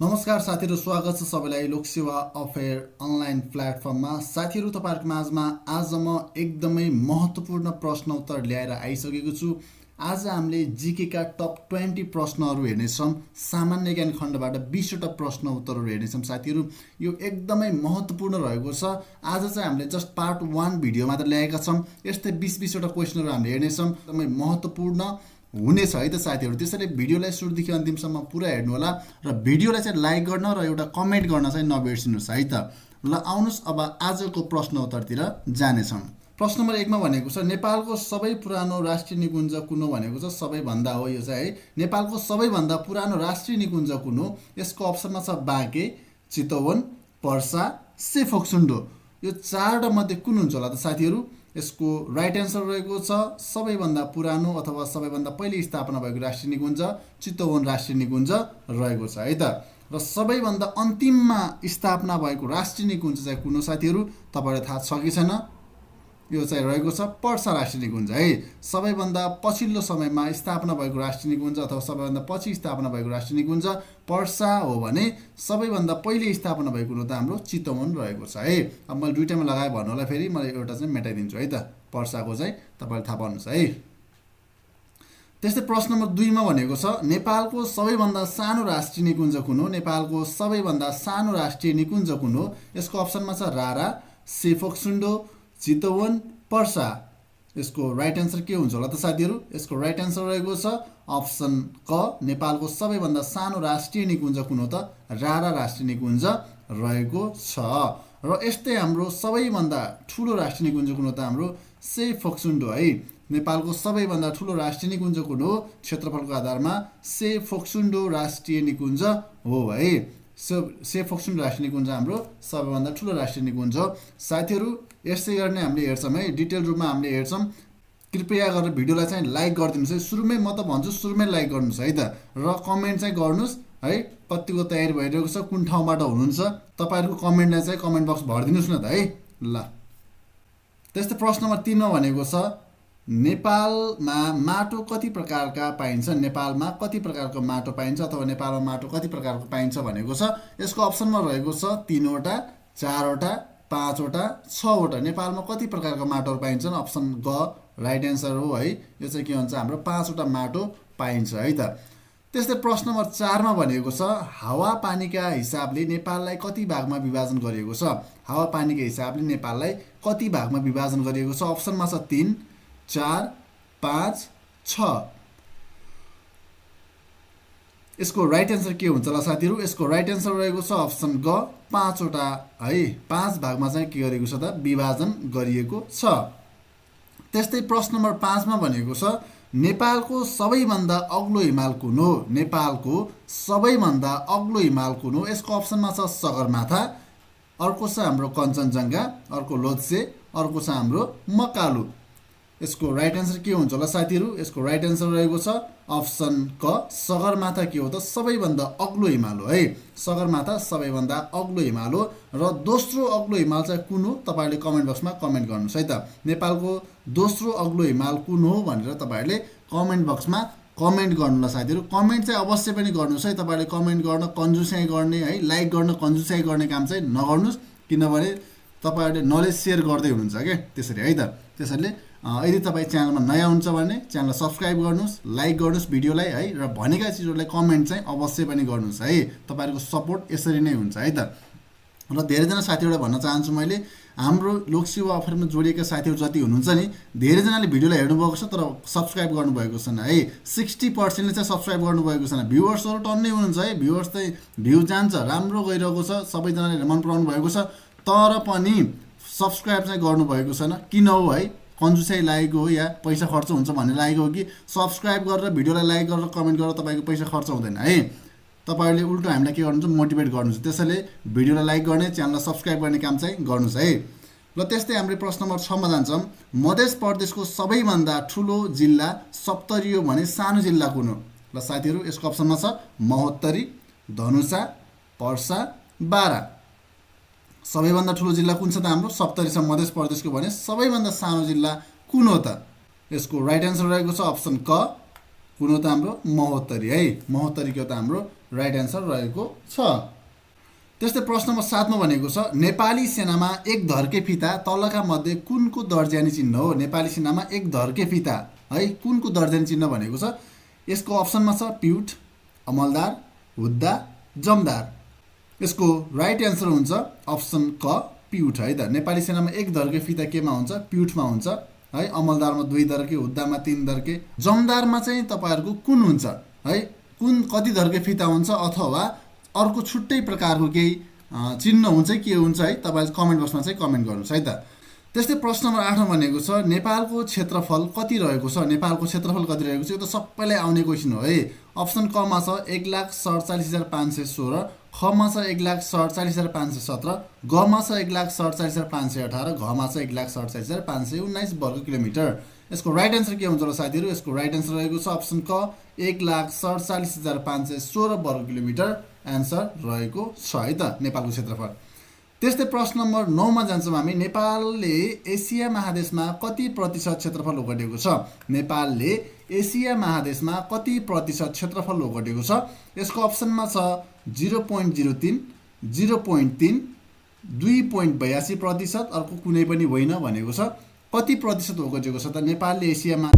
नमस्कार साथीहरू, स्वागत छ सबैलाई लोकसेवा अफेयर अनलाइन प्लेटफर्ममा। साथीहरू, तपाईँहरूको माझमा आज म एकदमै महत्त्वपूर्ण प्रश्न उत्तर ल्याएर आइसकेको छु। आज हामीले जीकेका टप 20 प्रश्नहरू हेर्नेछौँ। सामान्य ज्ञान खण्डबाट 20वटा प्रश्न उत्तरहरू हेर्नेछौँ। साथीहरू, यो एकदमै महत्त्वपूर्ण रहेको छ। आज चाहिँ हामीले जस्ट पार्ट 1 भिडियो मात्र ल्याएका छौँ। यस्तै 20-20वटा क्वेसनहरू हामीले हेर्नेछौँ। एकदमै महत्त्वपूर्ण हुनेछ है त साथीहरू। त्यसैले भिडियोलाई सुरुदेखि अन्तिमसम्म पुरा हेर्नु होला र भिडियोलाई चाहिँ लाइक गर्न र एउटा कमेन्ट गर्न चाहिँ नबिर्सिनुहोस् है त। ल आउनुहोस् अब आजको प्रश्न उत्तरतिर जानेछौँ। प्रश्न नम्बर 1 मा भनेको छ नेपालको सबै पुरानो राष्ट्रिय निकुञ्ज कुन हो भनेको छ। सबैभन्दा हो यो चाहिँ है। नेपालको सबैभन्दा पुरानो राष्ट्रिय निकुञ्ज कुन हो? यसको अप्सनमा छ बाँके, चितवन, पर्सा, सेफोक्सुन्डो। यो चारवटा मध्ये कुन हुन्छ होला त साथीहरू? यसको राइट एन्सर रहेको छ सबैभन्दा पुरानो अथवा सबैभन्दा पहिले स्थापना भएको राष्ट्रिय निकुञ्ज चितवन राष्ट्रिय निकुञ्ज रहेको छ है त। र सबैभन्दा अन्तिममा स्थापना भएको राष्ट्रिय निकुञ्ज चाहिँ कुन हो साथीहरू? तपाईँलाई थाहा छ कि छैन? यो चाहिँ रहेको छ पर्सा राष्ट्रिय निकुञ्ज है। सबैभन्दा पछिल्लो समयमा स्थापना भएको राष्ट्रिय निकुञ्ज अथवा सबैभन्दा पछि स्थापना भएको राष्ट्रिय निकुञ्ज पर्सा हो भने सबैभन्दा पहिले स्थापना भएको त हाम्रो चितवन रहेको छ है। अब मैले दुईटामा लगाएँ भन्नु होला, फेरि मैले एउटा चाहिँ मेटाइदिन्छु है त। पर्साको चाहिँ तपाईँले थाहा पाउनुहोस् है। त्यस्तै प्रश्न नम्बर 2 मा भनेको छ नेपालको सबैभन्दा सानो राष्ट्रिय निकुञ्ज कुन हो? नेपालको सबैभन्दा सानो राष्ट्रिय निकुञ्ज कुन हो? यसको अप्सनमा छ रारा, सेफोक्सुन्डो, चितवन, पर्सा। यसको राइट एन्सर के हुन्छ होला त साथीहरू? यसको राइट एन्सर रहेको छ अप्सन क। नेपालको सबैभन्दा सानो राष्ट्रिय निकुञ्ज कुन हो त? रारा राष्ट्रिय निकुञ्ज रहेको छ। र यस्तै हाम्रो सबैभन्दा ठुलो राष्ट्रिय निकुञ्ज कुन हो त? हाम्रो सेफोक्सुन्डो है। नेपालको सबैभन्दा ठुलो राष्ट्रिय निकुञ्ज कुन हो? क्षेत्रफलको आधारमा सेफोक्सुन्डो राष्ट्रिय निकुञ्ज हो है। सेफोक्सुन्डो राष्ट्रिय निकुञ्ज हाम्रो सबैभन्दा ठुलो राष्ट्रिय निकुञ्ज हो। साथीहरू, यसै गर्ने हामीले हेर्छौँ है, डिटेल रूपमा हामीले हेर्छौँ। कृपया गरेर भिडियोलाई चाहिँ लाइक गरिदिनुहोस् है। सुरुमै म त भन्छु सुरुमै लाइक गर्नुहोस् है त। र कमेन्ट चाहिँ गर्नुहोस् है। कतिको तयारी भइरहेको छ, कुन ठाउँबाट हुनुहुन्छ, तपाईँहरूको कमेन्टलाई चाहिँ कमेन्ट बक्स भरिदिनुहोस् न त है। ल त्यस्तै प्रश्न नम्बर 3 मा भनेको छ नेपालमा माटो कति प्रकारका पाइन्छ? नेपालमा कति प्रकारको माटो पाइन्छ अथवा नेपालमा माटो कति प्रकारको पाइन्छ भनेको छ। यसको अप्सनमा रहेको छ 3वटा, 4वटा, 5वटा, 6वटा। नेपालमा कति प्रकारका माटोहरू पाइन्छन्? अप्सन ग राइट एन्सर हो है। यो चाहिँ के भन्छ? हाम्रो 5वटा माटो पाइन्छ है त। त्यस्तै प्रश्न नम्बर 4 मा भनेको छ हावापानीका हिसाबले नेपाललाई कति भागमा विभाजन गरिएको छ? हावापानीका हिसाबले नेपाललाई कति भागमा विभाजन गरिएको छ? अप्सनमा छ 3, 4, 5, 6। यसको राइट एन्सर के हुन्छ होला साथीहरू? यसको राइट एन्सर रहेको छ अप्सन ग 5वटा है। 5 भागमा चाहिँ के गरेको छ त? विभाजन गरिएको छ। त्यस्तै प्रश्न नम्बर 5 मा भनेको छ नेपालको सबैभन्दा अग्लो हिमाल कुन हो? नेपालको सबैभन्दा अग्लो हिमाल कुन हो? यसको अप्सनमा छ सगरमाथा, अर्को छ हाम्रो कञ्चनजङ्घा, अर्को लोत्से, अर्को छ हाम्रो मकालु। यसको राइट एन्सर के हुन्छ होला साथीहरू? यसको राइट एन्सर रहेको छ अप्सन क सगरमाथा के हो त? सबैभन्दा अग्लो हिमाल हो है। सगरमाथा सबैभन्दा अग्लो हिमाल हो। र दोस्रो अग्लो हिमाल चाहिँ कुन हो? तपाईँहरूले कमेन्ट बक्समा कमेन्ट गर्नुहोस् है त। नेपालको दोस्रो अग्लो हिमाल कुन हो भनेर तपाईँहरूले कमेन्ट बक्समा कमेन्ट गर्नु होला साथीहरू। कमेन्ट चाहिँ अवश्य पनि गर्नुहोस् है। तपाईँहरूले कमेन्ट गर्न कन्जुसाइ गर्ने है, लाइक गर्न कन्जुसाइ गर्ने काम चाहिँ नगर्नुहोस्, किनभने तपाईँहरूले नलेज सेयर गर्दै हुनुहुन्छ क्या, त्यसरी है त। त्यसैले यदि तपाईँ च्यानलमा नयाँ हुन्छ भने च्यानललाई सब्सक्राइब गर्नुहोस्, लाइक गर्नुहोस् भिडियोलाई है, र भनेका चिजहरूलाई कमेन्ट चाहिँ अवश्य पनि गर्नुहोस् है। तपाईँहरूको सपोर्ट यसरी नै हुन्छ है त। र धेरैजना साथीहरूलाई भन्न चाहन्छु मैले, हाम्रो लोकसेवा अफरमा जोडिएका साथीहरू जति हुनुहुन्छ नि, धेरैजनाले भिडियोलाई हेर्नुभएको छ तर सब्सक्राइब गर्नुभएको छैन है। 60% चाहिँ सब्सक्राइब गर्नुभएको छैन। भ्युवर्सहरू टन्नै हुनुहुन्छ है। भ्युवर्स चाहिँ भ्यू जान्छ, राम्रो गइरहेको छ, सबैजनाले मन पराउनु भएको छ, तर पनि सब्सक्राइब चाहिँ गर्नुभएको छैन। किन हो है? कन्जुसाइ लागेको हो या पैसा खर्च हुन्छ भन्ने लागेको हो कि सब्सक्राइब गरेर भिडियोलाई लाइक गरेर कमेन्ट गरेर तपाईँको पैसा खर्च हुँदैन है। तपाईँहरूले उल्टो हामीलाई के गर्नुहुन्छ? मोटिभेट गर्नुहुन्छ। त्यसैले भिडियोलाई लाइक गर्ने, च्यानललाई सब्सक्राइब गर्ने काम चाहिँ गर्नुहोस् है। र त्यस्तै हाम्रो प्रश्न नम्बर 6 मा जान्छौँ। मध्य प्रदेशको सबैभन्दा ठुलो जिल्ला सप्तरी हो भने सानो जिल्ला कुन हो? ल साथीहरू, यसको अप्सनमा छ महोत्तरी, धनुषा, पर्सा, बारा। सबैभन्दा ठुलो जिल्ला कुन छ त? हाम्रो सप्तरी छ मध्य प्रदेशको भने सबैभन्दा सानो जिल्ला कुन हो त? यसको राइट एन्सर रहेको छ अप्सन क कुन हो त हाम्रो महोत्तरी है। महोत्तरी के हो त हाम्रो राइट एन्सर रहेको छ। त्यस्तै प्रश्न नम्बर 7 मा भनेको छ नेपाली सेनामा एक धर्के फिता तलका मध्ये कुनको दर्जानी चिन्ह हो। नेपाली सेनामा एक धर्के फिता है कुनको दर्जानी चिन्ह भनेको छ। यसको अप्सनमा छ पिउट, अमलदार, हुद्दा, जमदार। यसको राइट एन्सर हुन्छ अप्सन क पिउट है त। नेपाली सेनामा एक धर्के फिता केमा हुन्छ? पिउटमा हुन्छ है। अमलदारमा 2 धर्के, हुद्दामा 3 धर्के, जमदारमा चाहिँ तपाईहरुको कुन हुन्छ है। कुन कति धर्के फिता हुन्छ अथवा अर्को छुट्टै प्रकारको केही चिन्ह हुन्छ के हुन्छ है, तपाईले कमेन्ट बक्समा चाहिँ कमेन्ट गर्नुस् है त। त्यस्तै प्रश्न नम्बर 8 मा भनेको छ नेपालको क्षेत्रफल कति रहेको छ। नेपालको क्षेत्रफल कति रहेको छ? यो त सबैलाई आउने क्वेशन हो है। अप्सन क मा छ 1,47,516, ख मा छ 1,47,517, ग मा छ 1,47,518, घ मा छ 1,47,519 वर्ग किलोमिटर। यसको राइट एन्सर के हुन्छ र साथीहरु? यसको राइट एन्सर रहेको छ अप्सन क 1,47,516 वर्ग किलोमिटर एन्सर रहेको छ है त नेपालको क्षेत्रफल। त्यस्तै प्रश्न नम्बर 9 मा जान्छौँ हामी। नेपालले एसिया महादेशमा कति प्रतिशत क्षेत्रफल ओगटेको छ? नेपालले एसिया महादेशमा कति प्रतिशत क्षेत्रफल ओगटेको छ? यसको अप्सनमा छ 0.03, 0.3, 2.82%, अर्को कुनै पनि होइन भनेको छ। कति प्रतिशत ओगटेको छ त नेपालले एसियामा